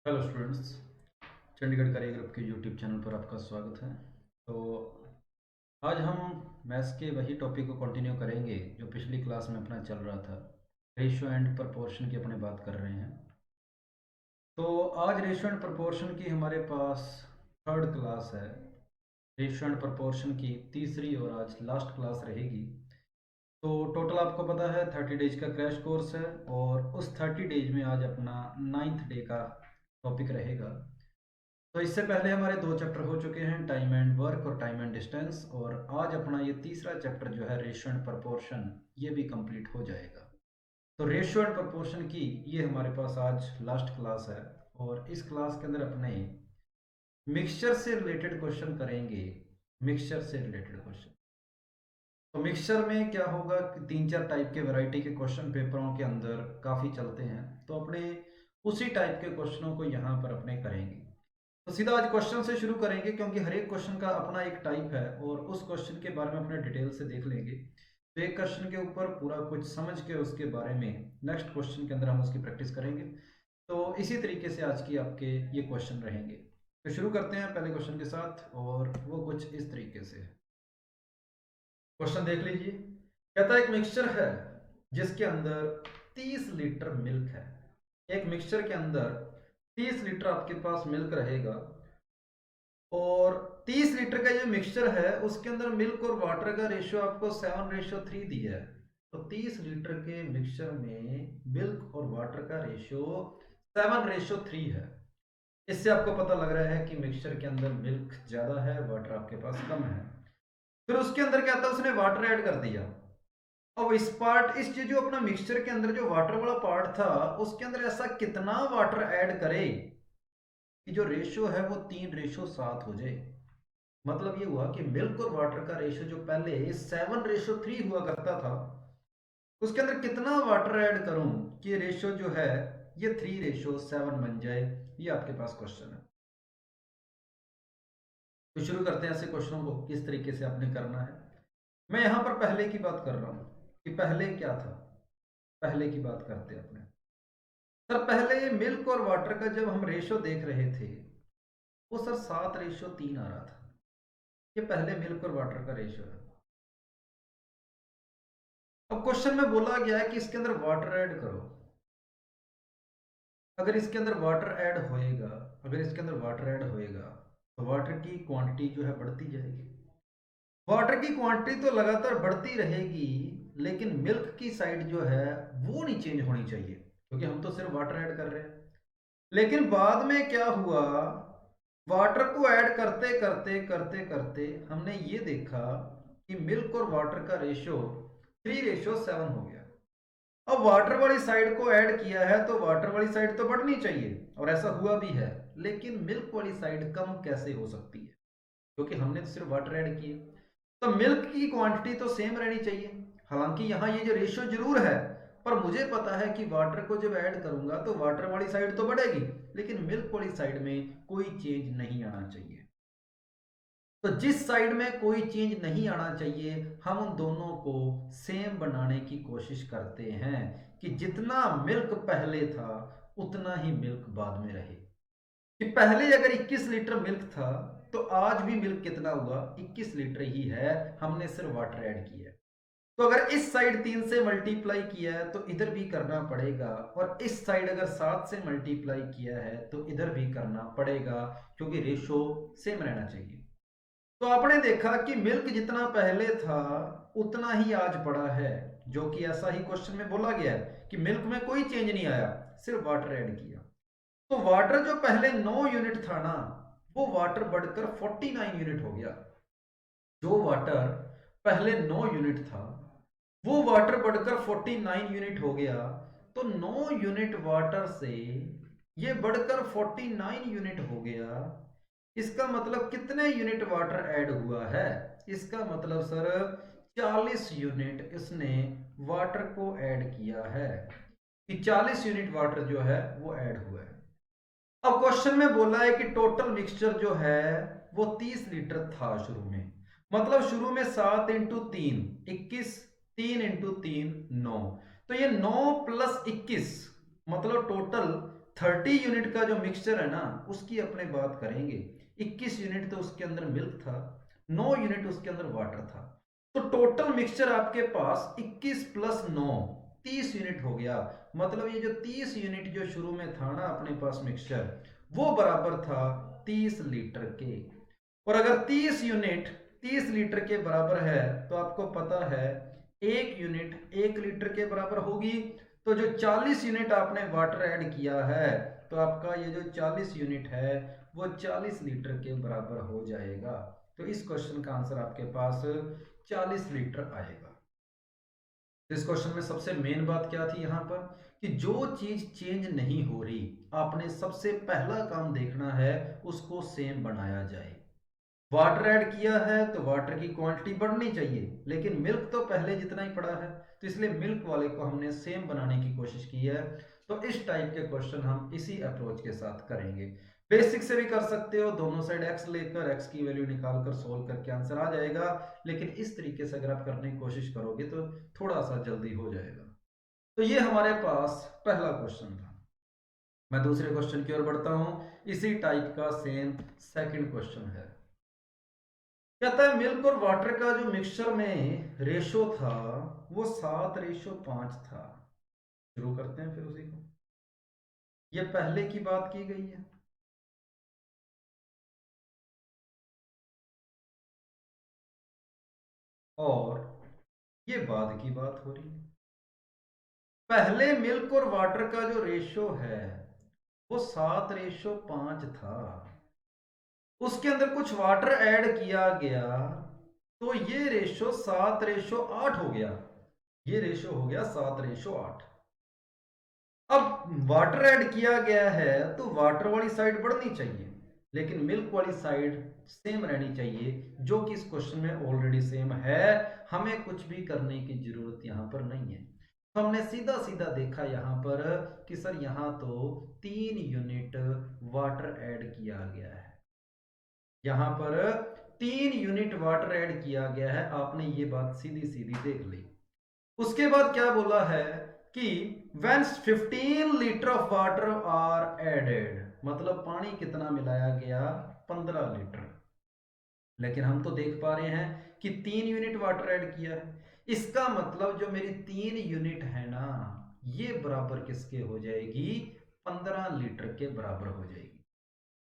Hello students. Chandigarh career group के YouTube channel पर आपका स्वागत है। तो आज हम मैथ्स के वही टॉपिक को कंटिन्यू करेंगे जो पिछली क्लास में अपना चल रहा था। रेशियो एंड प्रोपोर्शन की अपने बात कर रहे हैं। तो आज रेशियो एंड प्रोपोर्शन की हमारे पास थर्ड क्लास है। रेशियो एंड प्रोपोर्शन की तीसरी और आज लास्ट क्लास रहेगी। तो टोटल आपको पता है 30 डेज का क्रैश कोर्स है और उस 30 डेज में आज अपना 9th डे का टॉपिक रहेगा। तो इससे पहले हमारे दो चैप्टर हो चुके हैं, टाइम एंड वर्क और टाइम एंड डिस्टेंस, और आज अपना ये तीसरा चैप्टर जो है रेशियो एंड प्रोपोर्शन, ये भी कंप्लीट हो जाएगा। तो रेशियो एंड प्रोपोर्शन की ये हमारे पास आज लास्ट क्लास है और इस क्लास के अंदर अपने मिक्सचर से रिलेटेड क्वेश्चन करेंगे। मिक्सचर से रिलेटेड क्वेश्चन। तो मिक्सचर में क्या होगा कि 3-4 टाइप के वैरायटी के क्वेश्चन पेपरों के अंदर काफ़ी चलते हैं, तो अपने उसी टाइप के क्वेश्चनों को यहाँ पर अपने करेंगे। तो सीधा आज क्वेश्चन से शुरू करेंगे क्योंकि हर एक क्वेश्चन का अपना एक टाइप है और उस क्वेश्चन के बारे में अपने डिटेल से देख लेंगे। तो एक क्वेश्चन के ऊपर पूरा कुछ समझ के उसके बारे में नेक्स्ट क्वेश्चन के अंदर हम उसकी प्रैक्टिस करेंगे। तो इसी तरीके से आज की आपके ये क्वेश्चन रहेंगे। तो शुरू करते हैं पहले क्वेश्चन के साथ और वो कुछ इस तरीके से है। क्वेश्चन देख लीजिए। कहता है एक मिक्सचर है जिसके अंदर 30 लीटर मिल्क है। एक मिक्सचर के अंदर 30 लीटर आपके पास मिल्क रहेगा और 30 लीटर का जो मिक्सचर है उसके अंदर मिल्क और वाटर का रेशियो आपको 7:3 दिया है। तो 30 लीटर के मिक्सचर में मिल्क और वाटर का रेशियो 7:3 है। इससे आपको पता लग रहा है कि मिक्सचर के अंदर मिल्क ज्यादा है, वाटर आपके पास कम है। फिर उसके अंदर क्या था, उसने वाटर ऐड कर दिया। अब इस जो अपना मिक्सचर के अंदर जो वाटर वाला पार्ट था उसके अंदर ऐसा कितना वाटर ऐड करे कि जो रेशियो है वो 3:7 हो जाए। मतलब ये हुआ कि मिल्क और वाटर का रेशियो जो पहले 7:3 हुआ करता था उसके अंदर कितना वाटर ऐड करूं कि रेशियो जो है ये 3:7 बन जाए। ये आपके पास क्वेश्चन है। तो शुरू करते हैं ऐसे क्वेश्चनों को किस तरीके से आपने करना है। मैं यहां पर पहले की बात कर रहा हूं कि पहले क्या था। पहले की बात करते हैं अपने। सर पहले ये मिल्क और वाटर का जब हम रेशियो देख रहे थे वो सर 7:3 आ रहा था। ये पहले मिल्क और वाटर का रेशियो है। अब क्वेश्चन में बोला गया है कि इसके अंदर वाटर ऐड करो। अगर इसके अंदर वाटर ऐड होएगा अगर इसके अंदर वाटर ऐड होएगा तो वाटर की क्वांटिटी जो है बढ़ती जाएगी। वाटर की क्वांटिटी तो लगातार बढ़ती रहेगी लेकिन मिल्क की साइड जो है वो नहीं चेंज होनी चाहिए क्योंकि हम तो सिर्फ वाटर ऐड कर रहे हैं। लेकिन बाद में क्या हुआ, वाटर को ऐड करते करते करते करते हमने ये देखा कि मिल्क और वाटर का रेशियो 3:7 हो गया। अब वाटर वाली साइड को ऐड किया है तो वाटर वाली साइड तो बढ़नी चाहिए और ऐसा हुआ भी है। लेकिन मिल्क वाली साइड कम कैसे हो सकती है क्योंकि हमने तो सिर्फ वाटर ऐड किए। तो मिल्क की क्वांटिटी तो सेम रहनी चाहिए। हालांकि यहाँ ये जो रेशियो जरूर है पर मुझे पता है कि वाटर को जब ऐड करूंगा तो वाटर वाली साइड तो बढ़ेगी लेकिन मिल्क वाली साइड में कोई चेंज नहीं आना चाहिए। तो जिस साइड में कोई चेंज नहीं आना चाहिए हम उन दोनों को सेम बनाने की कोशिश करते हैं कि जितना मिल्क पहले था उतना ही मिल्क बाद में रहे। कि पहले अगर 21 लीटर मिल्क था तो आज भी मिल्क कितना हुआ, 21 लीटर ही है। हमने सिर्फ वाटर ऐड किया है। तो अगर इस साइड 3 से मल्टीप्लाई किया है तो इधर भी करना पड़ेगा और इस साइड अगर 7 से मल्टीप्लाई किया है तो इधर भी करना पड़ेगा क्योंकि रेशो सेम रहना चाहिए। तो आपने देखा कि मिल्क जितना पहले था उतना ही आज पड़ा है, जो कि ऐसा ही क्वेश्चन में बोला गया है कि मिल्क में कोई चेंज नहीं आया, सिर्फ वाटर ऐड किया। तो वाटर जो पहले 9 यूनिट था ना वो वाटर बढ़कर 49 यूनिट हो गया। जो वाटर पहले 9 यूनिट था वो वाटर बढ़कर 49 यूनिट हो गया। तो 9 यूनिट वाटर से ये बढ़कर 49 यूनिट हो गया। इसका मतलब कितने यूनिट वाटर ऐड हुआ है, इसका मतलब सर 40 यूनिट इसने वाटर को ऐड किया है कि 40 यूनिट वाटर जो है वो ऐड हुआ है। अब क्वेश्चन में बोला है कि टोटल मिक्सचर जो है वो 30 लीटर था शुरू में। मतलब शुरू में 7 × 3 21, 3 × 3 9। तो ये 9 + 21 मतलब टोटल 30 यूनिट का जो मिक्सचर है ना उसकी अपने बात करेंगे। 21 यूनिट तो उसके अंदर मिल्क था, 9 यूनिट उसके अंदर वाटर था। तो टोटल मिक्सचर आपके पास 21 प्लस 9 30 यूनिट हो गया। मतलब ये जो 30 यूनिट जो शुरू में था ना अपने पास मिक्सचर, वो बराबर था 30 लीटर के। और अगर 30 यूनिट 30 लीटर के बराबर है तो आपको पता है एक यूनिट 1 लीटर के बराबर होगी। तो जो 40 यूनिट आपने वाटर ऐड किया है तो आपका ये जो 40 यूनिट है वो 40 लीटर के बराबर हो जाएगा। तो इस क्वेश्चन का आंसर आपके पास 40 लीटर आएगा। तो इस क्वेश्चन में सबसे मेन बात क्या थी यहाँ पर कि जो चीज चेंज नहीं हो रही, आपने सबसे पहला काम देखना है उसको सेम बनाया जाए। वाटर ऐड किया है तो वाटर की क्वांटिटी बढ़नी चाहिए, लेकिन मिल्क तो पहले जितना ही पड़ा है, तो इसलिए मिल्क वाले को हमने सेम बनाने की कोशिश की है। तो इस टाइप के क्वेश्चन हम इसी अप्रोच के साथ करेंगे। बेसिक से भी कर सकते हो, दोनों साइड x लेकर x की वैल्यू निकालकर सोल्व करके आंसर आ जाएगा। लेकिन इस तरीके से अगर आप करने की कोशिश करोगे तो थोड़ा सा जल्दी हो जाएगा। तो ये हमारे पास पहला क्वेश्चन था। मैं दूसरे क्वेश्चन की ओर बढ़ता हूं। इसी टाइप का सेम सेकंड क्वेश्चन है। कहता है मिल्क और वाटर का जो मिक्सचर में रेशो था वो 7:5 था। शुरू करते हैं फिर उसी को। ये पहले की बात की गई है और ये बाद की बात हो रही है। पहले मिल्क और वाटर का जो रेशो है वो 7:5 था। उसके अंदर कुछ वाटर ऐड किया गया तो ये रेशो 7:8 हो गया। ये रेशो हो गया 7:8। अब वाटर ऐड किया गया है तो वाटर वाली साइड बढ़नी चाहिए, लेकिन मिल्क वाली साइड सेम रहनी चाहिए, जो कि इस क्वेश्चन में ऑलरेडी सेम है। हमें कुछ भी करने की जरूरत यहां पर नहीं है। तो हमने सीधा सीधा देखा यहां पर कि सर यहां तो 3 यूनिट वाटर ऐड किया गया है। यहां पर 3 यूनिट वाटर ऐड किया गया है। आपने ये बात सीधी सीधी देख ली। उसके बाद क्या बोला है कि when 15 litre of water are added, मतलब पानी कितना मिलाया गया, 15 लीटर। लेकिन हम तो देख पा रहे हैं कि 3 यूनिट वाटर ऐड किया है। इसका मतलब जो मेरी 3 यूनिट है ना ये बराबर किसके हो जाएगी, 15 लीटर के बराबर हो जाएगी।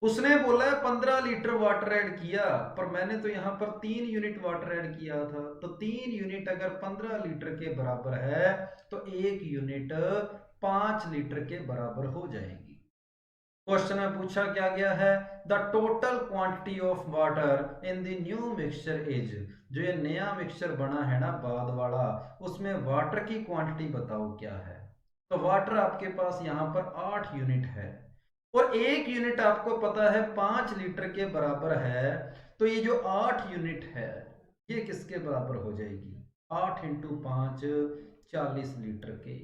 उसने बोला है 15 लीटर वाटर ऐड किया, पर मैंने तो यहां पर 3 यूनिट वाटर ऐड किया था। तो 3 यूनिट अगर 15 लीटर के बराबर है तो 1 यूनिट 5 लीटर के बराबर हो जाएगी। क्वेश्चन में पूछा क्या गया है, the total quantity of water in the new mixture is, जो ये नया मिक्सचर बना है ना बाद वाला, उसमें वाटर की क्वांटिटी बताओ क्या है। तो वाटर आपके पास यहां पर 8 यूनिट है और 1 यूनिट आपको पता है 5 लीटर के बराबर है। तो ये जो 8 यूनिट है ये किसके बराबर हो जाएगी, 8 × 5 40 लीटर के।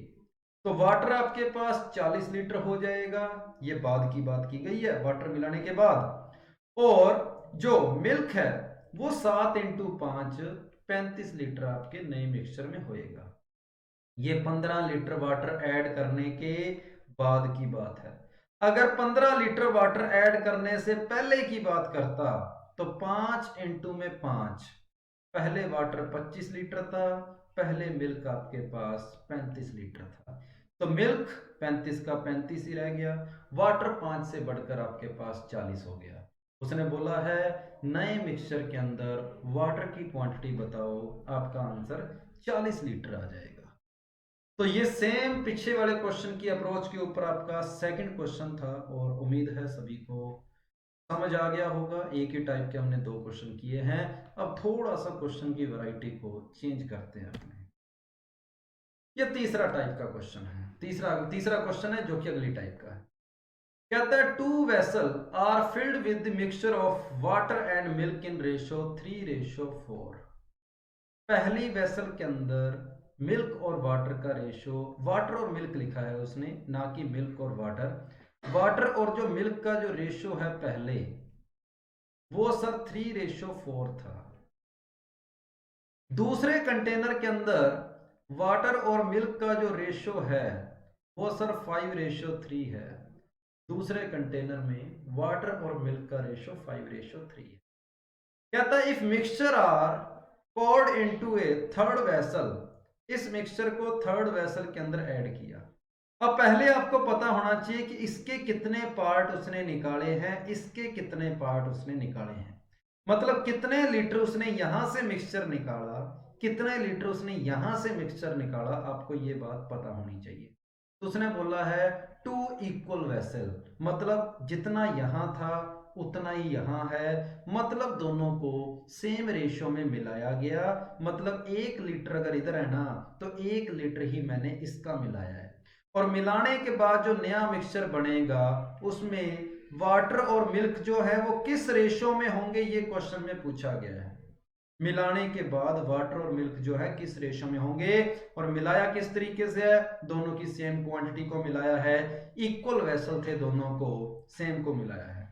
तो वाटर आपके पास 40 लीटर हो जाएगा। ये बाद की बात की गई है वाटर मिलाने के बाद। और जो मिल्क है वो 7 × 5 35 लीटर आपके नए मिक्सचर में होएगा। ये 15 लीटर वाटर ऐड करने के बाद की बात है। अगर 15 लीटर वाटर ऐड करने से पहले की बात करता तो 5 × 5, पहले वाटर 25 लीटर था, पहले मिल्क आपके पास 35 लीटर था। तो मिल्क 35 का 35 ही रह गया, वाटर 5 से बढ़कर आपके पास 40 हो गया। उसने बोला है नए मिक्सचर के अंदर वाटर की क्वांटिटी बताओ, आपका आंसर 40 लीटर आ जाएगा। तो ये सेम पीछे वाले क्वेश्चन की अप्रोच के ऊपर आपका सेकंड क्वेश्चन था और उम्मीद है सभी को समझ आ गया होगा। एक ही टाइप के हमने 2 क्वेश्चन किए हैं। अब थोड़ा सा क्वेश्चन की वैरायटी को चेंज करते हैं अपने। ये तीसरा टाइप का क्वेश्चन है, तीसरा तीसरा क्वेश्चन है जो कि अगली टाइप का है। कहता है 2 vessel are filled with mixture of water and milk in ratio 3:4। पहली वेसल के अंदर मिल्क और वाटर का रेशो, वाटर और मिल्क लिखा है उसने, ना कि मिल्क और वाटर। वाटर और जो मिल्क का जो रेशो है पहले वो सर 3:4 था। दूसरे कंटेनर के अंदर वाटर और मिल्क का जो रेशो है वो सर 5:3 है। दूसरे कंटेनर में वाटर और मिल्क का रेशो 5:3 है। कहता है if mixture are poured into a third vessel, इस मिक्सचर को थर्ड वेसल के अंदर ऐड किया। अब पहले आपको पता होना चाहिए कि इसके कितने पार्ट उसने निकाले हैं, इसके कितने पार्ट उसने निकाले हैं, मतलब कितने लीटर उसने यहां से मिक्सचर निकाला, कितने लीटर उसने यहां से मिक्सचर निकाला, आपको ये बात पता होनी चाहिए। तो उसने बोला है 2 इक्वल वेसल, मतलब जितना यहां था उतना ही यहां है, मतलब दोनों को सेम रेशियो में मिलाया गया। मतलब 1 लीटर अगर इधर है ना, तो 1 लीटर ही मैंने इसका मिलाया है। और मिलाने के बाद जो नया मिक्सचर बनेगा उसमें वाटर और मिल्क जो है वो किस रेशियो में होंगे, ये क्वेश्चन में पूछा गया है। मिलाने के बाद वाटर और मिल्क जो है किस रेशियो में होंगे, और मिलाया किस तरीके से है, दोनों की सेम क्वांटिटी को मिलाया है, इक्वल वेसल थे दोनों को, सेम को मिलाया है।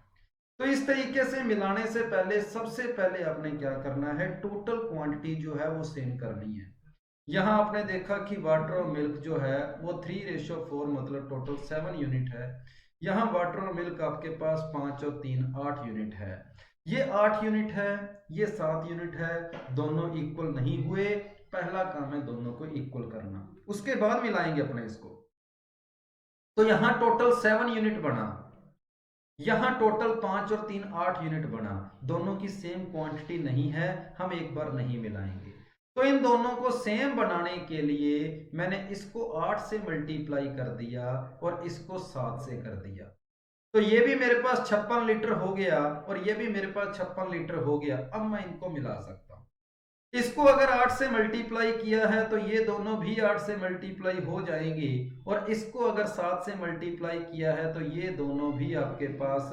तो इस तरीके से मिलाने से पहले सबसे पहले आपने क्या करना है, टोटल क्वांटिटी जो है वो सेम करनी है। यहां आपने देखा कि वाटर और मिल्क जो है वो 3:4 मतलब टोटल 7 यूनिट है। यहाँ वाटर और मिल्क आपके पास 5 और 3 8 यूनिट है। ये 8 यूनिट है, ये 7 यूनिट है, दोनों इक्वल नहीं हुए। पहला काम है दोनों को इक्वल करना, उसके बाद मिलाएंगे अपने इसको। तो यहाँ टोटल 7 यूनिट बना, यहाँ टोटल 5 और 3 8 यूनिट बना, दोनों की सेम क्वांटिटी नहीं है, हम एक बार नहीं मिलाएंगे। तो इन दोनों को सेम बनाने के लिए मैंने इसको 8 से मल्टीप्लाई कर दिया और इसको 7 से कर दिया। तो ये भी मेरे पास 56 लीटर हो गया और ये भी मेरे पास 56 लीटर हो गया। अब मैं इनको मिला सकता हूं। इसको अगर 8 से मल्टीप्लाई किया है तो ये दोनों भी 8 से मल्टीप्लाई हो जाएंगे, और इसको अगर 7 से मल्टीप्लाई किया है तो ये दोनों भी आपके पास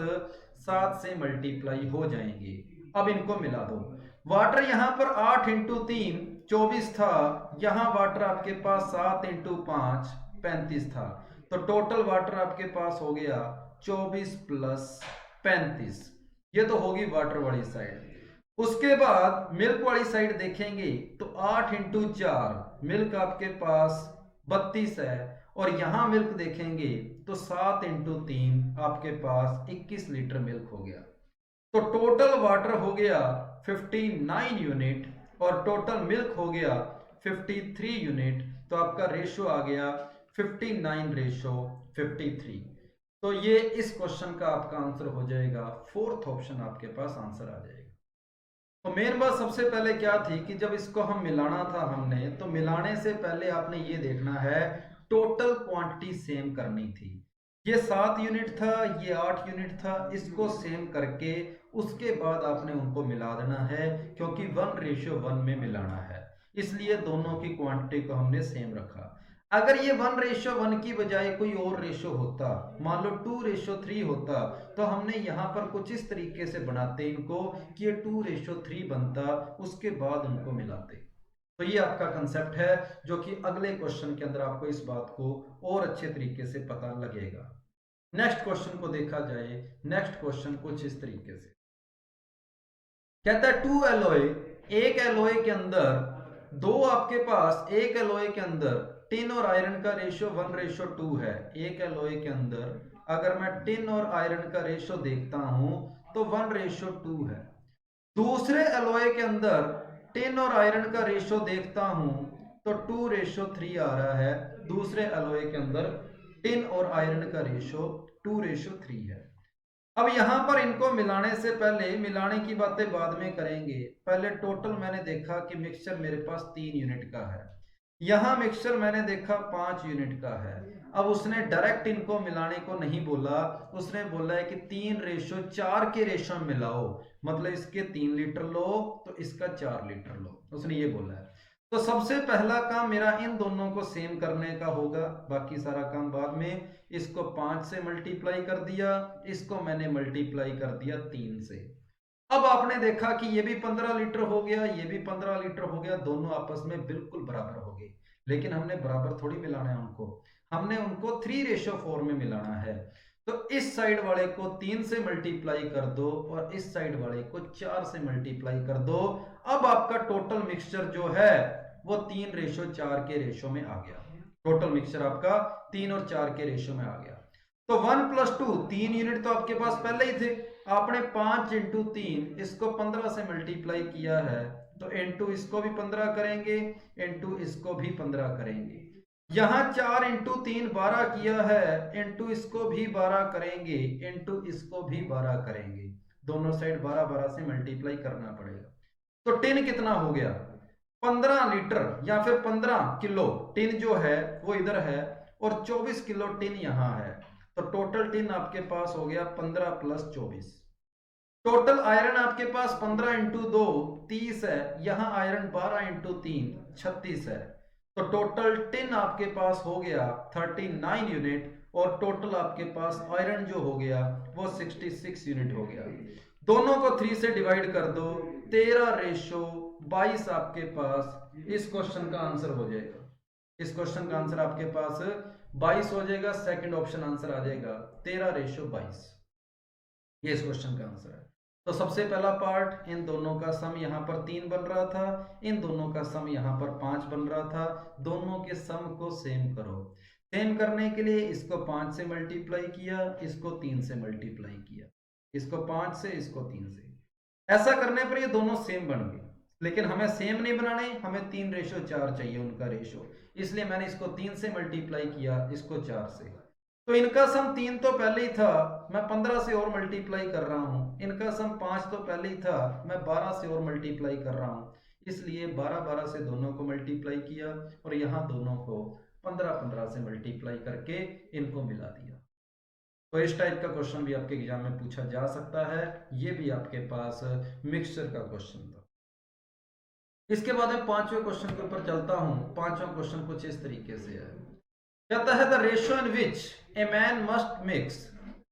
7 से मल्टीप्लाई हो जाएंगे। अब इनको मिला दो। वाटर यहां पर 8 इंटू 3 24 था, यहां वाटर आपके पास 7 इंटू 5 35 था। तो टोटल वाटर आपके पास हो गया 24 प्लस 35। ये तो होगी वाटर वाली साइड। उसके बाद मिल्क वाली साइड देखेंगे तो 8 इंटू 4 मिल्क आपके पास 32 है, और यहां मिल्क देखेंगे तो 7 इंटू 3 आपके पास 21 लीटर मिल्क हो गया। तो टोटल वाटर हो गया 59 यूनिट और टोटल मिल्क हो गया 53 यूनिट। तो आपका रेशो आ गया 59:53। तो ये इस क्वेश्चन का आपका आंसर हो जाएगा, फोर्थ ऑप्शन आपके पास आंसर आ जाएगा। तो मेन बात सबसे पहले क्या थी कि जब इसको हम मिलाना था हमने, तो मिलाने से पहले आपने ये देखना है टोटल क्वांटिटी सेम करनी थी। ये 7 यूनिट था, ये 8 यूनिट था, इसको सेम करके उसके बाद आपने उनको मिला देना है, क्योंकि 1:1 में मिलाना है, इसलिए दोनों की क्वांटिटी को हमने सेम रखा। अगर ये 1:1 की बजाय कोई और रेशो होता, मान लो 2:3 होता, तो हमने यहाँ पर कुछ इस तरीके से बनाते इनको कि ये 2:3 बनता, उसके बाद उनको मिलाते। तो ये आपका कंसेप्ट है जो कि अगले क्वेश्चन के अंदर आपको इस बात को और अच्छे तरीके से पता लगेगा। नेक्स्ट क्वेश्चन को देखा जाए। नेक्स्ट क्वेश्चन कुछ इस तरीके से कहता है 2 एलॉय, एक एलॉय के अंदर दो आपके पास, एक एलॉय के अंदर टिन और आयरन का रेशियो 1:2 है। एक एलॉय के अंदर अगर मैं टिन और आयरन का रेशियो देखता हूं तो 1:2 है। दूसरे एलॉय के अंदर टिन और आयरन का रेशियो देखता हूं तो 2:3 आ रहा है। दूसरे एलॉय के अंदर टिन और आयरन का रेशियो 2:3 है। अब यहां पर इनको मिलाने से पहले, मिलाने की बातें बाद में करेंगे, पहले टोटल मैंने देखा कि मिक्सचर मेरे पास 3 यूनिट का है, यहां मिक्सचर मैंने देखा 5 यूनिट का है। अब उसने डायरेक्ट इनको मिलाने को नहीं बोला, उसने बोला है कि 3:4 के रेशो में मिलाओ, मतलब इसके 3 लीटर लो तो इसका 4 लीटर लो, उसने ये बोला है। तो सबसे पहला काम मेरा इन दोनों को सेम करने का होगा, बाकी सारा काम बाद में। इसको 5 से मल्टीप्लाई कर दिया, इसको मैंने मल्टीप्लाई कर दिया 3 से। अब आपने देखा कि ये भी 15 लीटर हो गया, ये भी 15 लीटर हो गया, दोनों आपस में बिल्कुल बराबर हो गए। लेकिन हमने बराबर थोड़ी मिलाना है उनको, हमने उनको 3:4 में मिलाना है। तो इस साइड वाले को 3 से मल्टीप्लाई कर दो और इस साइड वाले को 4 से मल्टीप्लाई कर दो। अब आपका टोटल मिक्सचर जो है वो 3:4 के रेशो में आ गया। टोटल मिक्सचर आपका 3 और 4 के रेशो में आ गया। तो 1+2 3 यूनिट तो आपके पास पहले ही थे, आपने 5 × 3 इसको 15 से मल्टीप्लाई किया है, तो इनटू इसको भी 15 करेंगे, इनटू इसको भी 15 करेंगे। यहां 4 × 3 12 किया है, इनटू इसको भी 12 करेंगे, इनटू इसको भी 12 करेंगे। दोनों साइड 12 12 से मल्टीप्लाई करना पड़ेगा। तो टिन कितना हो गया? 15 लीटर या फिर 15 किलो टिन जो है वो इधर है, और 24 किलो टिन यहां है। तो टोटल टिन आपके पास हो गया 15 + 24। टोटल आयरन आपके पास 15 × 2 30 है, यहां आयरन 12 × 3 36 है। तो टोटल टिन आपके पास हो गया 39 यूनिट, और टोटल आपके पास आयरन जो हो गया वो 66 यूनिट हो गया। दोनों को 3 से डिवाइड कर दो, 13:22 आपके पास इस क्वेश्चन का आंसर हो जाएगा। इस क्वेश्चन का आंसर आपके पास 22 हो जाएगा। सेकंड ऑप्शन आंसर आ जाएगा 13:22। ये इस क्वेश्चन का आंसर है। तो सबसे पहला पार्ट, इन दोनों का सम यहाँ पर 3 बन रहा था, इन दोनों का सम यहाँ पर 5 बन रहा था। दोनों के सम को सेम करो। सेम करने के लिए इसको 5 से मल्टीप्लाई किया, इसको 3 से मल्टीप्लाई किया, इसको 5 से, इसको 3 से। ऐसा करने पर ये दोनों सेम बन गए, लेकिन हमें सेम नहीं बनाने, हमें 3:4 चाहिए उनका रेशो। इसलिए मैंने इसको 3 से मल्टीप्लाई किया, इसको 4 से। तो इनका सम 3 तो पहले ही था, मैं 15 से और मल्टीप्लाई कर रहा हूं। इनका सम 5 तो पहले ही था, मैं 12 से और मल्टीप्लाई कर रहा हूं। इसलिए 12 12 से दोनों को मल्टीप्लाई किया, और यहां दोनों को 15 15 से मल्टीप्लाई करके इनको मिला दिया। तो इस टाइप का क्वेश्चन भी आपके एग्जाम में पूछा जा सकता है। ये भी आपके पास मिक्सचर का क्वेश्चन था। इसके बाद मैं 5वें क्वेश्चन के ऊपर चलता हूं। 5वां क्वेश्चन कुछ इस तरीके से है। कहता है the ratio in which a man must mix,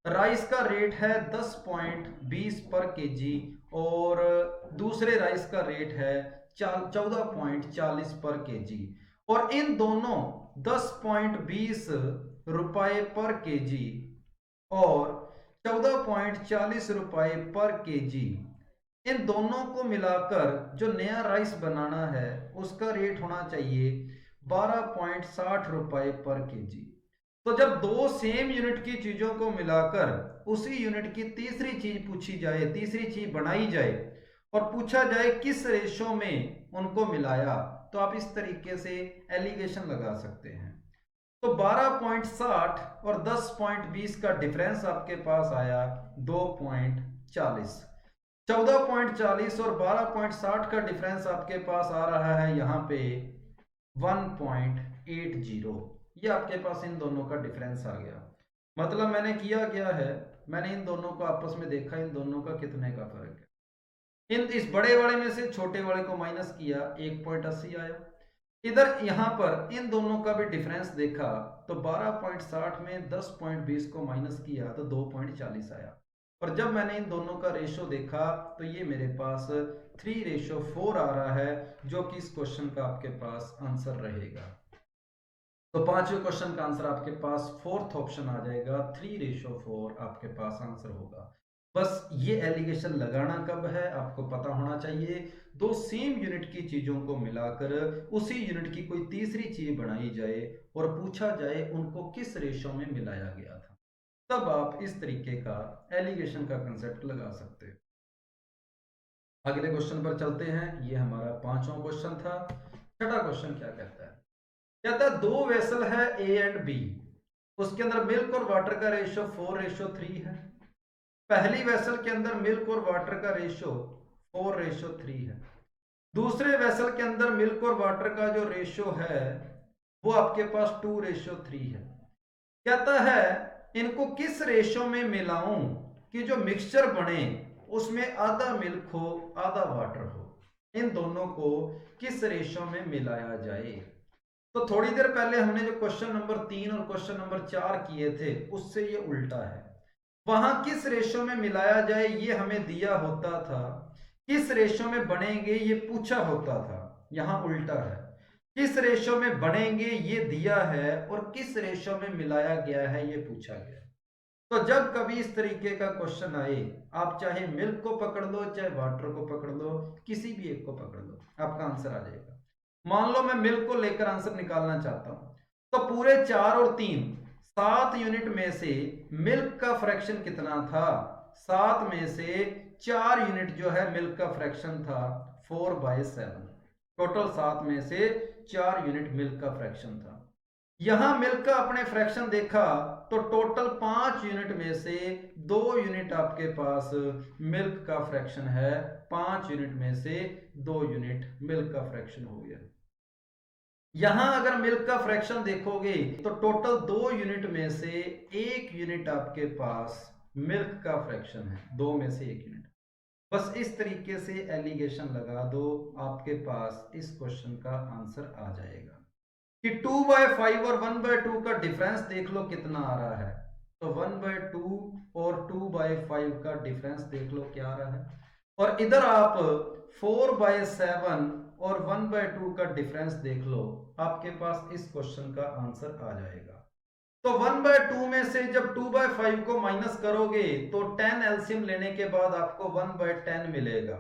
rice का रेट है 10.20 पर केजी, और दूसरे राइस का रेट है 14.40 पर केजी, और इन दोनों 10.20 रुपए पर केजी और 14.40 रुपए पर केजी, इन दोनों को मिलाकर जो नया राइस बनाना है उसका रेट होना चाहिए 12.60 रुपए पर केजी। तो जब दो सेम यूनिट की चीजों को मिलाकर उसी यूनिट की तीसरी चीज पूछी जाए, तीसरी चीज बनाई जाए, और पूछा जाए किस रेशो में उनको मिलाया, तो आप इस तरीके से एलिगेशन लगा सकते हैं। तो 12.60 और 10.20 का डिफरेंस आपके पास आया 2.40। 14.40 और 12.60 का डिफरेंस आपके पास आ रहा है यहाँ पे 1.80। ये आपके पास इन दोनों का डिफरेंस आ गया। मतलब मैंने किया क्या है, मैंने इन दोनों को आपस में देखा, इन दोनों का कितने का फर्क है। इस बड़े वाले में से छोटे वाले को माइनस किया, 1.80 आया। इधर यहां पर इन दोनों का भी डिफरेंस देखा, तो 12.60 में 10.20 को माइनस किया तो 2.40 आया। और जब मैंने इन दोनों का रेशो देखा तो ये मेरे पास 3:4 आ रहा है, जो कि इस क्वेश्चन का आपके पास आंसर रहेगा। तो 5वें क्वेश्चन का आंसर आपके पास फोर्थ ऑप्शन आ जाएगा, 3:4 आपके पास आंसर होगा। बस ये एलिगेशन लगाना कब है आपको पता होना चाहिए। दो सेम यूनिट की चीजों को मिलाकर उसी यूनिट की कोई तीसरी चीज बनाई जाए और पूछा जाए उनको किस रेशो में मिलाया गया था, तब आप इस तरीके का एलिगेशन का कंसेप्ट लगा सकते हैं। अगले क्वेश्चन पर चलते हैं। ये हमारा 5वां क्वेश्चन था। छठा क्वेश्चन क्या कहता है? कहता है दो वेसल है ए एंड बी, उसके अंदर मिल्क और वाटर का रेशो 4:3 है। पहली वेसल के अंदर मिल्क और वाटर का रेशो 4:3 है। दूसरे वेसल के अंदर मिल्क और वाटर का जो रेशो है वो आपके पास 2:3 है। कहता है इनको किस रेशो में मिलाऊं कि जो मिक्सचर बने उसमें आधा मिल्क हो आधा वाटर हो। इन दोनों को किस रेशो में मिलाया जाए। तो थोड़ी देर पहले हमने जो क्वेश्चन नंबर 3 और क्वेश्चन नंबर 4 किए थे उससे ये उल्टा है। वहां किस रेशो में मिलाया जाए ये हमें दिया होता था, किस रेशो में बनेंगे ये पूछा होता था। यहां उल्टा है, किस रेशो में बनेंगे ये दिया है और किस रेशो में मिलाया गया है ये पूछा गया। तो जब कभी इस तरीके का क्वेश्चन आए, आप चाहे मिल्क को पकड़ लो चाहे वाटर को पकड़ लो, किसी भी एक को पकड़ लो, आपका आंसर आ जाएगा। मान लो मैं मिल्क को लेकर आंसर निकालना चाहता हूं, तो पूरे 4 और 3 7 यूनिट में से मिल्क का फ्रैक्शन कितना था? 7 में से 4 यूनिट जो है मिल्क का फ्रैक्शन था 4/7। टोटल 7 में से 4 यूनिट मिल्क का फ्रैक्शन था। यहां मिल्क का अपने फ्रैक्शन देखा तो टोटल 5 यूनिट में से 2 यूनिट आपके पास मिल्क का फ्रैक्शन है। 5 यूनिट में से 2 यूनिट मिल्क का फ्रैक्शन हो गया। यहां अगर मिल्क का फ्रैक्शन देखोगे तो टोटल 2 यूनिट में से 1 यूनिट आपके पास मिल्क का फ्रैक्शन है। 2 में से 1 यूनिट। बस इस तरीके से एलिगेशन लगा दो, आपके पास इस क्वेश्चन का आंसर आ जाएगा कि 2/5 और 1/2 का डिफरेंस देख लो कितना आ रहा है। तो 1/2 और 2/5 का डिफरेंस देख लो क्या आ रहा है। और इधर आप 4/7 और 1/2 का डिफरेंस देख लो, आपके पास इस क्वेश्चन का आंसर आ जाएगा। तो 1/2 में से जब 2/5 को माइनस करोगे तो 10 एलसीएम लेने के बाद आपको 1/10 मिलेगा।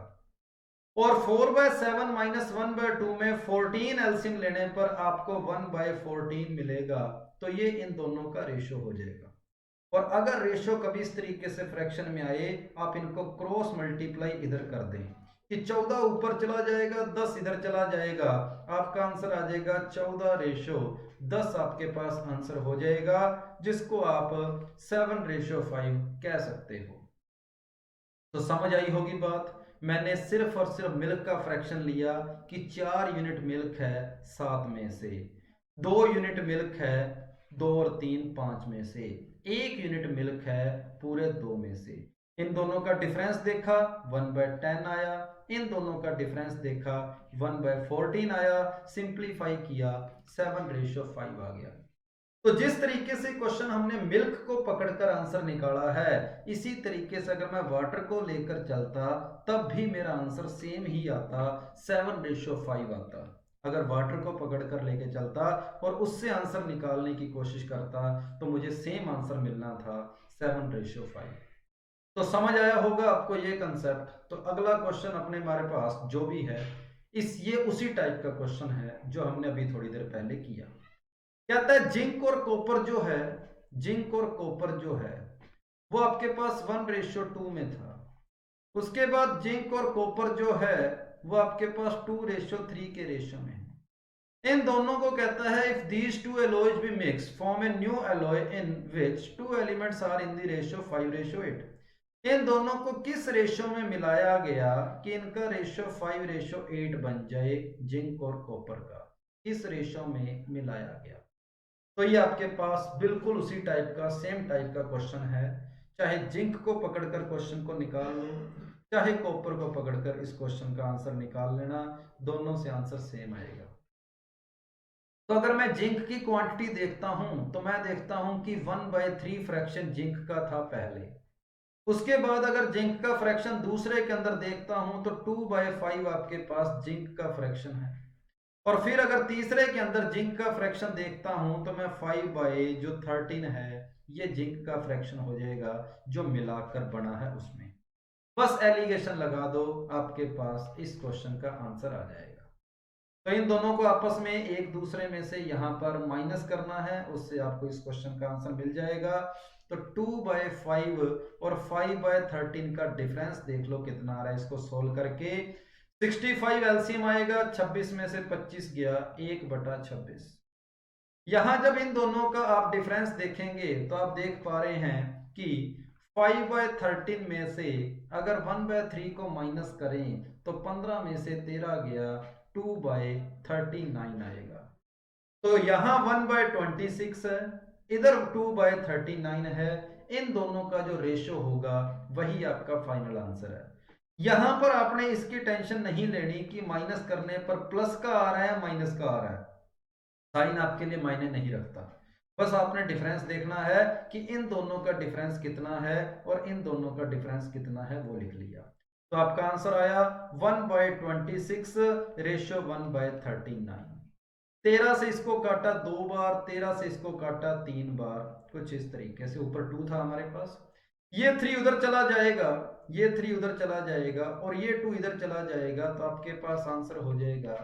और 4/7 माइनस 1/2 में 14 एलसीएम लेने पर आपको 1/14 मिलेगा। तो ये इन दोनों का रेशो हो जाएगा। और अगर रेशो कभी इस तरीके से फ्रैक्शन में आए, आप इनको क्रॉस मल्टीप्लाई इधर कर दें कि 14 ऊपर चला जाएगा, 10 इधर चला जाएगा, आपका आंसर आ जाएगा 14/10। आपके पास आंसर हो जाएगा, जिसको आप 7/5 कह सकते हो। तो समझ आई होगी बात। मैंने सिर्फ और सिर्फ मिल्क का फ्रैक्शन लिया कि 4 यूनिट मिल्क है 7 में से, 2 यूनिट मिल्क है 2 और 3 5 में से, 1 यूनिट मिल्क है पूरे 2 में से। इन दोनों का डिफरेंस देखा 1/10 आया, इन दोनों का डिफरेंस देखा 1/14 आया, सिंप्लीफाई किया 7/5 आ गया। तो जिस तरीके से क्वेश्चन हमने मिल्क को पकड़कर आंसर निकाला है, इसी तरीके से अगर मैं वाटर को लेकर चलता तब भी मेरा आंसर सेम ही आता, 7/5 आता। अगर वाटर को पकड़कर लेकर चलता और उससे आंसर निकालने की कोशिश करता तो मुझे सेम आंसर मिलना था 7/5। तो समझ आया होगा आपको ये कंसेप्ट। तो अगला क्वेश्चन अपने हमारे पास जो भी है, ये उसी टाइप का क्वेश्चन है जो हमने अभी थोड़ी देर पहले किया। कहता है जिंक और कॉपर जो है, जिंक और कॉपर जो है वो आपके पास 1/2 में था। उसके बाद जिंक और कॉपर जो है वो आपके पास 2/3 के रेशो में है। इन दोनों को कहता है if these two alloys be mix form a new alloy in which 2 elements are in the ratio 5/8। इन दोनों को किस रेशो में मिलाया गया कि इनका रेशो 5/8 बन जाए। जिंक और कॉपर का किस रेशो में मिलाया गया। तो ये आपके पास बिल्कुल उसी टाइप का सेम टाइप का क्वेश्चन है। चाहे जिंक को पकड़कर क्वेश्चन को निकाल लो, चाहे कॉपर को पकड़कर इस क्वेश्चन का आंसर निकाल लेना, दोनों से आंसर सेम आएगा। तो अगर मैं जिंक की क्वांटिटी देखता हूं तो मैं देखता हूं कि 1/3 फ्रैक्शन जिंक का था पहले। उसके बाद अगर जिंक का फ्रैक्शन दूसरे के अंदर देखता हूं तो 2/5 आपके पास जिंक का फ्रैक्शन है। और फिर अगर तीसरे के अंदर जिंक का फ्रैक्शन देखता हूं तो मैं 5/13 है ये जिंक का फ्रैक्शन हो जाएगा जो मिलाकर बना है उसमें। बस एलिगेशन लगा दो, आपके पास इस क्वेश्चन का आंसर आ जाएगा। तो इन दोनों को आपस में एक दूसरे में से यहां पर माइनस करना है, उससे आपको इस क्वेश्चन का आंसर मिल जाएगा। तो 2/5 और 5/13 का डिफरेंस देख लो कितना आ रहा है इसको सोल्व करके। 65 एलसीएम आएगा, 26 में से 25 गया 1/26। यहां जब इन दोनों का आप डिफरेंस देखेंगे तो आप देख पा रहे हैं कि 5/13 में से अगर 1/3 को माइनस करें तो 15 में से 13 गया 2/39 आएगा। तो यहां 1/26 है, इधर 2/39 है। इन दोनों का जो रेशो होगा वही आपका फाइनल आंसर है। यहां पर आपने इसकी टेंशन नहीं लेनी कि माइनस करने पर प्लस का आ रहा है माइनस का आ रहा है, साइन आपके लिए मायने नहीं रखता। बस आपने डिफरेंस देखना है कि इन दोनों का डिफरेंस कितना है और इन दोनों का डिफरेंस कितना है वो लिख लिया। तो आपका आंसर आया 1/26 रेशो 1/39। 13 से इसको काटा 2 बार, 13 से इसको काटा 3 बार, कुछ इस तरीके से। ऊपर 2 था हमारे पास, ये 3 उधर चला जाएगा, ये 3 उधर चला जाएगा और ये 2 इधर चला जाएगा। तो आपके पास आंसर हो जाएगा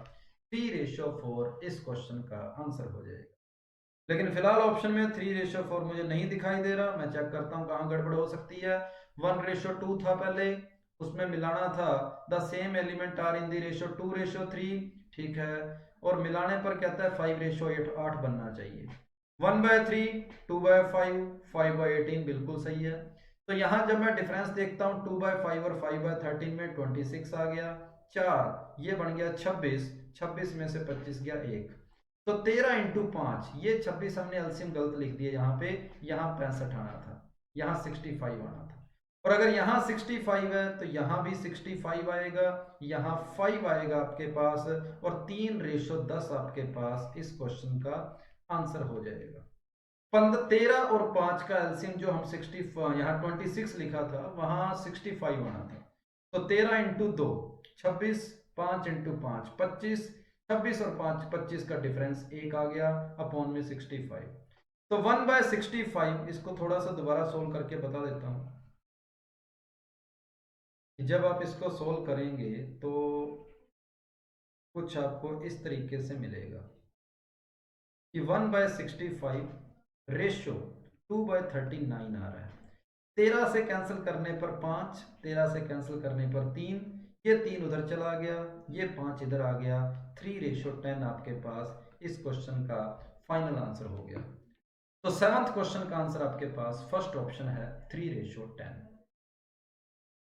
3/4। इस क्वेश्चन का आंसर हो जाएगा। लेकिन फिलहाल ऑप्शन में 3:4 मुझे नहीं दिखाई दे रहा। मैं चेक करता हूँ कहाँ गड़बड़ हो सकती है। 1:2 था पहले, उसमें मिलाना था the same element are in the ratio 2:3, ठीक है। और मिलाने पर कहता है 5:8 बनना चाहिए। 1/3, 2/5, 5/18 बिल्कुल सही है। तो यहाँ जब मैं डिफरेंस देखता हूँ 2/5 और 5/13 में 26 आ गया। 4 ये बन गया 26, 26 में से 25 गया 1, तो 13 × 5, ये 26 हमने एलसीएम गलत लिख दिया यहाँ पे। यहाँ 65 आना था, यहाँ 65 आना था। और अगर यहाँ 65 है तो यहाँ भी 65 आएगा, यहाँ 5 आएगा आपके पास, और 3:10 आपके पास इस क्वेश्चन का आंसर हो जाएगा। 13 और 5 का एलसीएम जो हम 60 यहाँ 26 लिखा था वहां 65 आना था। तो 13 × 2 26, 5 × 5 25, 26 और 5 25 का डिफरेंस 1 आ गया अपॉन में 65। तो 1/65 इसको थोड़ा सा दोबारा सोल्व करके बता देता हूं। जब आप इसको सोल्व करेंगे तो कुछ आपको इस तरीके से मिलेगा कि 1/65 रेशो 2/39 आ रहा है। 13 से कैंसिल करने पर 5, 13 से कैंसिल करने पर 3, ये 3 उधर चला गया, ये 5 इधर आ गया। 3:10 आपके पास इस क्वेश्चन का फाइनल आंसर हो गया। तो 7th क्वेश्चन का आंसर आपके पास फर्स्ट ऑप्शन है 3:10।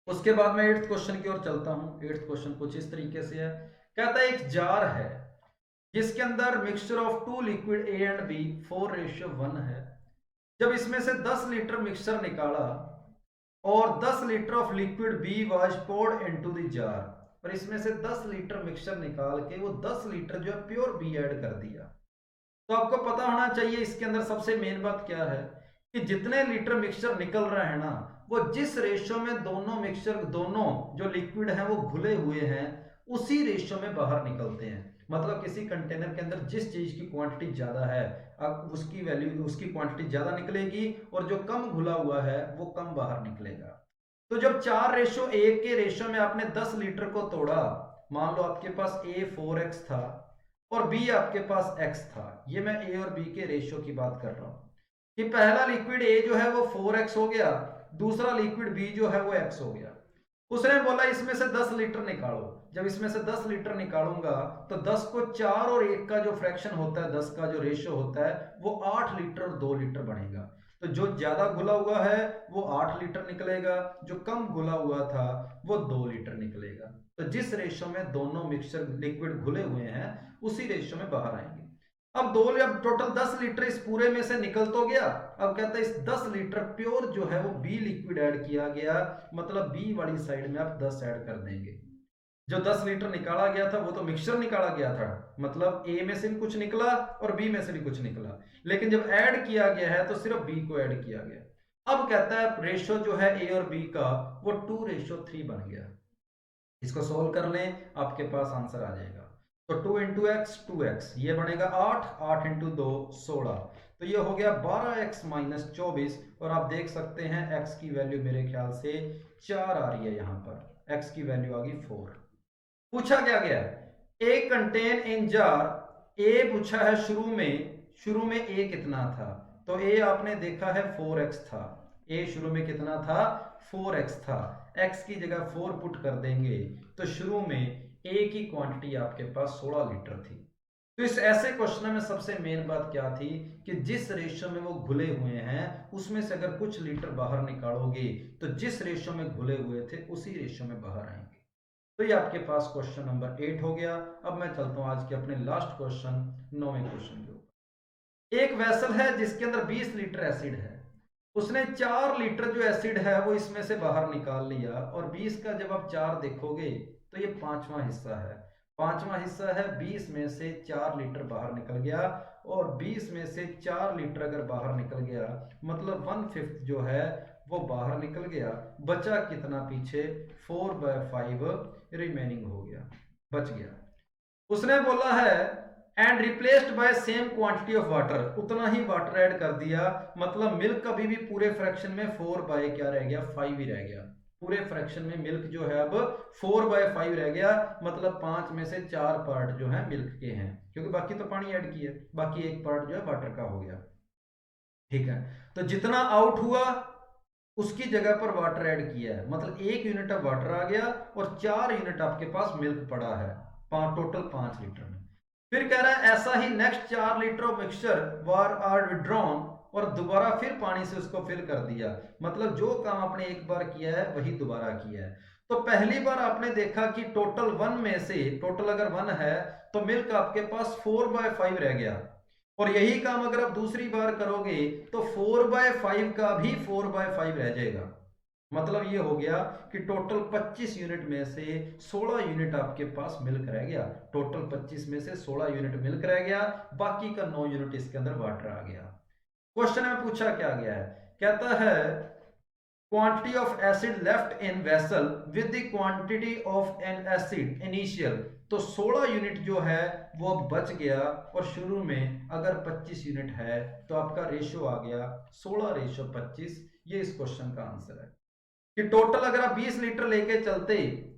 उसके बाद मैं 8th क्वेश्चन की ओर चलता हूं। 8th क्वेश्चन कुछ इस तरीके से है। कहता है एक जार है जिसके अंदर mixture of 2 liquid A and B 4:1 है। जब इसमें से 10 लीटर मिक्सचर निकाला और 10 litre of liquid B was poured into the jar, और इसमें से 10 लीटर मिक्सचर निकाल के वो 10 लीटर जो है प्योर बी ऐड कर दिया। तो आपको पता होना चाहिए इसके अंदर सबसे मेन बात क्या है कि जितने लीटर मिक्सचर निकल रहा है ना, वो जिस रेशो में दोनों मिक्सचर, दोनों जो लिक्विड हैं वो घुले हुए हैं, उसी रेशो में बाहर निकलते हैं। मतलब किसी कंटेनर के अंदर जिस चीज की क्वांटिटी ज्यादा है, अब उसकी वैल्यू, उसकी क्वांटिटी ज्यादा निकलेगी, और जो कम घुला हुआ है वो कम बाहर निकलेगा। तो जब 4:1 के रेशो में आपने 10 लीटर को तोड़ा, मान लो आपके पास A 4x था और B आपके पास x था, ये मैं A और B के रेशो की बात कर रहा हूं कि पहला लिक्विड A जो है वो 4x हो गया, दूसरा लिक्विड B जो है वो x हो गया। उसने बोला इसमें से 10 लीटर निकालो। जब इसमें से 10 लीटर निकालूंगा तो 10 को 4 और 1 का जो फ्रैक्शन होता है, 10 का जो रेशियो होता है, वो 8 लीटर और 2 लीटर बनेगा। तो जो ज्यादा घुला हुआ है वो 8 लीटर निकलेगा, जो कम घुला हुआ था वो 2 लीटर निकलेगा। तो जिस रेशियो में दोनों मिक्सचर लिक्विड घुले हुए हैं उसी रेशियो में बाहर आएंगे। अब अब टोटल 10 लीटर इस पूरे में से निकल तो गया। अब कहता है इस 10 लीटर प्योर जो है वो बी लिक्विड ऐड किया गया, मतलब बी वाली साइड में आप 10 ऐड कर देंगे। जो 10 लीटर निकाला गया था वो तो मिक्सचर निकाला गया था, मतलब ए में से भी कुछ निकला और बी में से भी कुछ निकला, लेकिन जब ऐड किया गया है तो सिर्फ बी को ऐड किया गया। अब कहता है रेशो जो है ए और बी का वो 2:3 बन गया। इसको सोल्व कर लें, आपके पास आंसर आ जाएगा। तो 2 × x 2x, ये बनेगा 8, 8 × 2 16, तो ये हो गया 12x - 24। और आप देख सकते हैं x की वैल्यू मेरे ख्याल से 4 आ रही है, यहाँ पर x की वैल्यू आ गई 4। पूछा क्या गया, ए कंटेन इन जार, ए पूछा है शुरू में ए कितना था, तो ए आपने देखा है 4x था। ए शुरू में कितना था, 4x था। x की जगह 4 पुट कर देंगे तो शुरू में ए की क्वांटिटी आपके पास 16 लीटर थी। तो इस ऐसे क्वेश्चन में सबसे मेन बात क्या थी कि जिस रेशो में वो घुले हुए हैं उसमें से अगर कुछ लीटर बाहर निकालोगे तो जिस रेशो में घुले हुए थे उसी रेशो में बाहर आएंगे। तो ये आपके पास क्वेश्चन नंबर 8 हो गया। अब मैं चलता हूं आज के अपने लास्ट क्वेश्चन, 9वें क्वेश्चन के ऊपर। एक वेसल है जिसके अंदर 20 लीटर एसिड है। उसने 4 लीटर जो एसिड है वो इसमें से बाहर निकाल लिया, और 20 का जब आप 4 देखोगे तो ये 5वां हिस्सा है। 5वां हिस्सा है, 20 में से 4 लीटर बाहर निकल गया, और 20 में से 4 लीटर अगर बाहर निकल गया मतलब 1/5 जो है वो बाहर निकल गया। बचा कितना पीछे, 4/5 रिमेनिंग हो गया, बच गया। उसने बोला है and replaced by same quantity of water, उतना ही वाटर ऐड कर दिया, मतलब मिल्क कभी भी पूरे फ्रैक्शन में 4 बाय क्या रह गया, 5 ही रह गया। पूरे फ्रैक्शन में मिल्क जो है अब 4/5 रह गया, मतलब 5 में से 4 पार्ट जो है मिल्क के हैं, क्योंकि बाकी तो पानी ऐड किया, बाकी 1 पार्ट जो है वाटर का हो गया। ठीक है, तो जितना आउट हुआ उसकी जगह पर वाटर ऐड किया है, मतलब 1 यूनिट ऑफ वाटर आ गया और 4 यूनिट आपके पास मिल्क पड़ा है, टोटल 5 लीटर में। फिर कह रहा है ऐसा ही next 4 litre of mixture were are withdrawn, और दोबारा फिर पानी से उसको फिल कर दिया, मतलब जो काम आपने एक बार किया है वही दोबारा किया है। तो पहली बार आपने देखा कि टोटल 1 में से, टोटल अगर 1 है तो मिल्क आपके पास 4/5 रह गया, और यही काम अगर आप दूसरी बार करोगे तो 4/5 का भी 4/5 रह जाएगा। मतलब ये हो गया कि टोटल 25 यूनिट में से 16 यूनिट आपके पास मिल्क रह गया, टोटल 25 में से 16 यूनिट मिल्क रह गया, बाकी का 9 यूनिट इसके अंदर वाटर आ गया। क्वेश्चन में पूछा क्या गया है, कहता है quantity of acid left in vessel with the quantity of an acid initial, तो 16 यूनिट जो है वो अब बच गया, और शुरू में अगर 25 यूनिट है तो आपका रेशियो आ गया 16:25। ये इस क्वेश्चन का आंसर है कि टोटल अगर आप 20 लीटर लेके चलते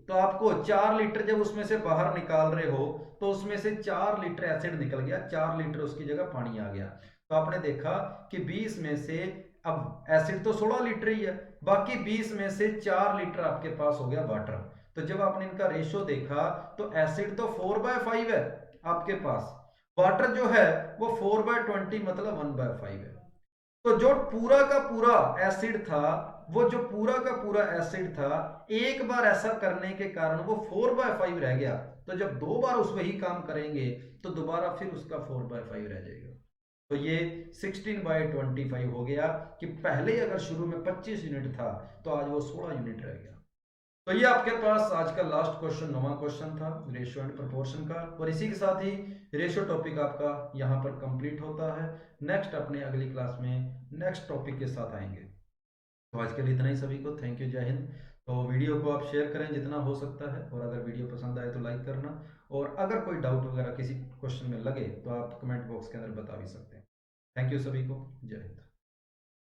तो आपको 4 लीटर जब उसमें से बाहर निकाल रहे हो तो उसमें से 4 लीटर एसिड निकल गया, 4 लीटर उसकी जगह पानी आ गया। तो आपने देखा कि 20 में से, अब एसिड तो 16 लीटर ही है, बाकी 20 में से 4 लीटर आपके पास हो गया वाटर। तो जब आपने इनका रेशियो देखा तो एसिड तो 4/5 है आपके पास, वाटर जो है वो 4/20 मतलब 1/5 है। तो जो पूरा का पूरा एसिड था, वो जो पूरा का पूरा एसिड था, एक बार ऐसा करने के कारण वो 4/5 रह गया, तो जब 2 बार उस वही काम करेंगे तो दोबारा फिर उसका 4/5 रह जाएगा। तो ये 16/25 हो गया कि पहले अगर शुरू में 25 यूनिट था तो आज वो 16 यूनिट रह गया। तो ये आपके पास आज का लास्ट क्वेश्चन, 9वां क्वेश्चन था रेशियो एंड प्रोपोर्शन का, और इसी के साथ ही रेशियो टॉपिक आपका यहाँ पर कंप्लीट होता है। नेक्स्ट अपने अगली क्लास में नेक्स्ट टॉपिक के साथ आएंगे। तो आज के लिए इतना ही, सभी को थैंक यू, जय हिंद। तो वीडियो को आप शेयर करें जितना हो सकता है, और अगर वीडियो पसंद आए तो लाइक करना, और अगर कोई डाउट वगैरह किसी क्वेश्चन में लगे तो आप कमेंट बॉक्स के अंदर बता भी सकते हैं। थैंक यू सभी को, जय हिंद।